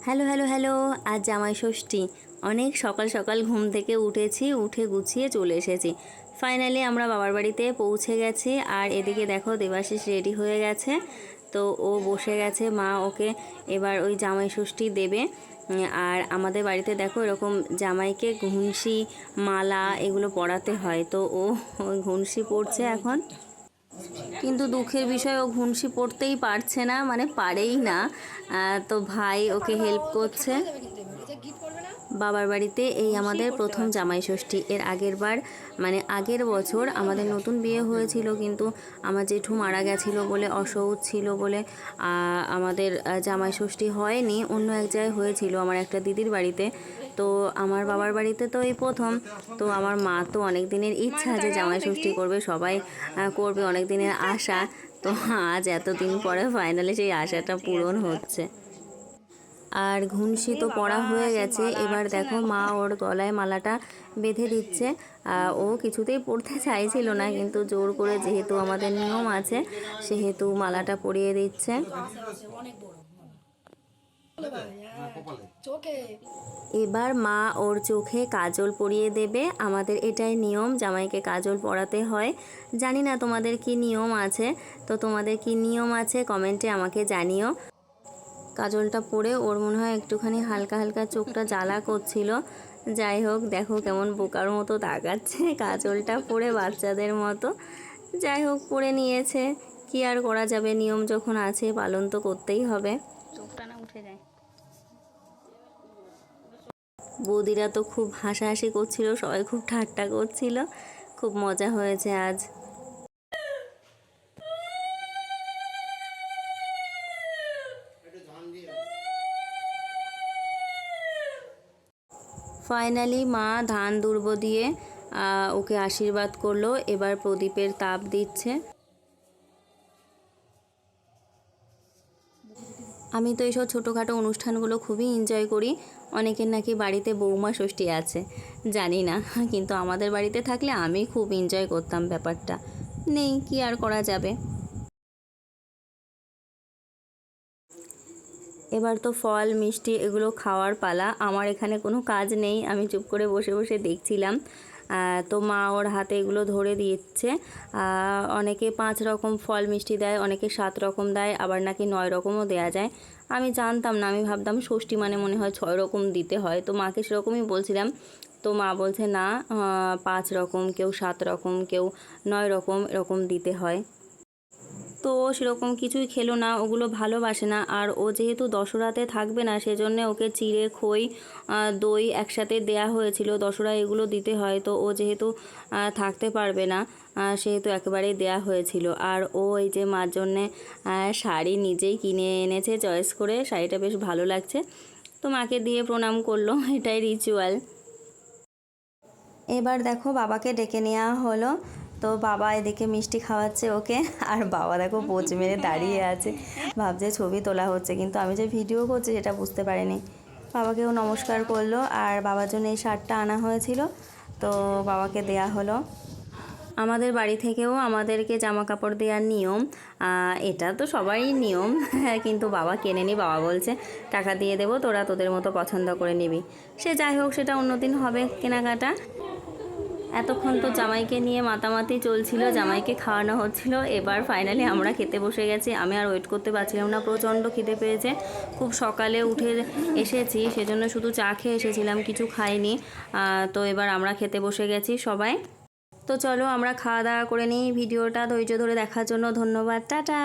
Hello hello hello, আজ জামাই ষষ্ঠী। অনেক সকাল সকাল ঘুম থেকে উঠেছি, উঠে গুছিয়ে চলে এসেছি। ফাইনালি আমরা বাবার বাড়িতে পৌঁছে গেছি। আর এদিকে দেখো দেবাশিস রেডি হয়ে গেছে, তো ও বসে গেছে। মা ওকে এবার ওই জামাই ষষ্ঠী দেবে। আর আমাদের বাড়িতে দেখো এরকম জামাইকে ঘুনসি, মালা এগুলো পরাতে হয়, তো ও ঘুনসি পরছে এখন। কিন্তু দুঃখের বিষয় ও ঘুনসি পড়তেই পারছে না, মানে পারেই না। তো ভাই ওকে হেল্প করছে। বাবার বাড়িতে এই আমাদের প্রথম জামাই ষষ্ঠী। এর আগের বার মানে আগের বছর আমাদের নতুন বিয়ে হয়েছিল, কিন্তু আমার জেঠু মারা গেছিলো বলে, অসৌচ ছিল বলে আমাদের জামাই ষষ্ঠী হয়নি। অন্য এক জায়গায় হয়েছিল আমার একটা দিদির বাড়িতে। তো আমার বাবার বাড়িতে তো এই প্রথম। তো আমার মা তো অনেক দিনের ইচ্ছা যে জামাই ষষ্ঠী করবে, সবাই করবে, অনেক দিনের আশা। তো আজ এতদিন পরে ফাইনালি সেই আশাটা পূরণ হচ্ছে। আর ঘুনসি তো পড়া হয়ে গেছে। এবার দেখো মা ওর গলায় মালাটা বেঁধে দিচ্ছে। ও কিছুতেই পড়তে চাইছিল না, কিন্তু জোর করে যেহেতু আমাদের নিয়ম আছে সেহেতু মালাটা পরিয়ে দিচ্ছে। এবার মা ওর চোখে কাজল পরিয়ে দেবে। আমাদের এটাই নিয়ম, জামাইকে কাজল পরাতে হয়। জানি না তোমাদের কি নিয়ম আছে, তো তোমাদের কি নিয়ম আছে কমেন্টে আমাকে জানিও। কাজলটা পরে ওর মনে হয় একটুখানি হালকা হালকা চোখটা জ্বালা করছিল। যাই হোক, দেখো কেমন বোকার মতো তাকাচ্ছে কাজলটা পরে, বাচ্চাদের মতো। যাই হোক, পরে নিয়েছে, কি আর করা যাবে, নিয়ম যখন আছে পালন তো করতেই হবে। চোখটা না উঠে যায়। বৌদিরা তো খুব হাসাহাসি করছিল, সবাই খুব ঠাট্টা করছিল, খুব মজা হয়েছে আজ। ফাইনালি মা ধান দুর্ব দিয়ে ওকে আশীর্বাদ করলো। এবার প্রদীপের তাপ দিচ্ছে। আমি তো এইসব ছোটোখাটো অনুষ্ঠানগুলো খুবই এনজয় করি। অনেকের নাকি বাড়িতে বৌমা ষষ্ঠী আছে, জানি না, কিন্তু আমাদের বাড়িতে থাকলে আমি খুব এনজয় করতাম ব্যাপারটা। নেই, কি আর করা যাবে। এবার তো ফল মিষ্টি এগুলো খাওয়ার পালা। আমার এখানে কোনো কাজ নেই, আমি চুপ করে বসে বসে দেখছিলাম। তো মা ওর হাতে এগুলো ধরে দিচ্ছে। অনেকে 5 রকম ফল মিষ্টি দেয়, অনেকে 7 রকম দেয়, আবার নাকি 9 রকমও দেয়া যায়। আমি জানতাম না, আমি ভাবতাম ষষ্ঠী মানে মনে হয় 6 রকম দিতে হয়, তো মাকে সেরকমই বলছিলাম। তো মা বলছে না, 5 রকম, কেউ 7 রকম, কেউ 9 রকম এরকম দিতে হয়। তো সেরকম কিছুই খেলো না, ওগুলো ভালোবাসে না। আর ও যেহেতু দশরাতে থাকবে না, সেজন্য ওকে চিড়ে, খই, দই একসাথে দেয়া হয়েছিল। দশরা এগুলো দিতে হয়, তো ও যেহেতু থাকতে পারবে না, সেহেতু একেবারেই দেয়া হয়েছিল। আর ও এই যে মার জন্যে শাড়ি নিজেই কিনে এনেছে চয়েস করে, শাড়িটা বেশ ভালো লাগছে। তো মাকে দিয়ে প্রণাম করলো, এটাই রিচুয়াল। এবার দেখো বাবাকে ডেকে নেওয়া হলো। তো বাবা এদিকে মিষ্টি খাওয়াচ্ছে ওকে, আর বাবা দেখো পোজ মেরে দাঁড়িয়ে আছে, ভাবছে ছবি তোলা হচ্ছে, কিন্তু আমি যে ভিডিও করছি সেটা বুঝতে পারিনি। বাবাকেও নমস্কার করলো, আর বাবার জন্য এই শার্টটা আনা হয়েছিল, তো বাবাকে দেয়া হলো। আমাদের বাড়ি থেকেও আমাদেরকে জামা কাপড় দেওয়ার নিয়ম, এটা তো সবারই নিয়ম, কিন্তু বাবা কেনেনি। বাবা বলছে টাকা দিয়ে দেবো, তোরা তোদের মতো পছন্দ করে নিবি। সে যাই হোক, সেটা অন্যদিন হবে কেনাকাটা। এতক্ষণ তো জামাইকে নিয়ে মাতামাতি চলছিল, জামাইকে খাওয়ানো হচ্ছিল। এবার ফাইনালি আমরা খেতে বসে গেছি। আমি আর ওয়েট করতে পারছিলাম না, প্রচণ্ড খিদে পেয়েছে। খুব সকালে উঠে এসেছি, সেজন্য শুধু চা খেয়ে এসেছিলাম, কিছু খাইনি। তো এবার আমরা খেতে বসে গেছি সবাই। তো চলো আমরা খাওয়া দাওয়া করে নিই। ভিডিওটা ধৈর্য ধরে দেখার জন্য ধন্যবাদ, টাটা।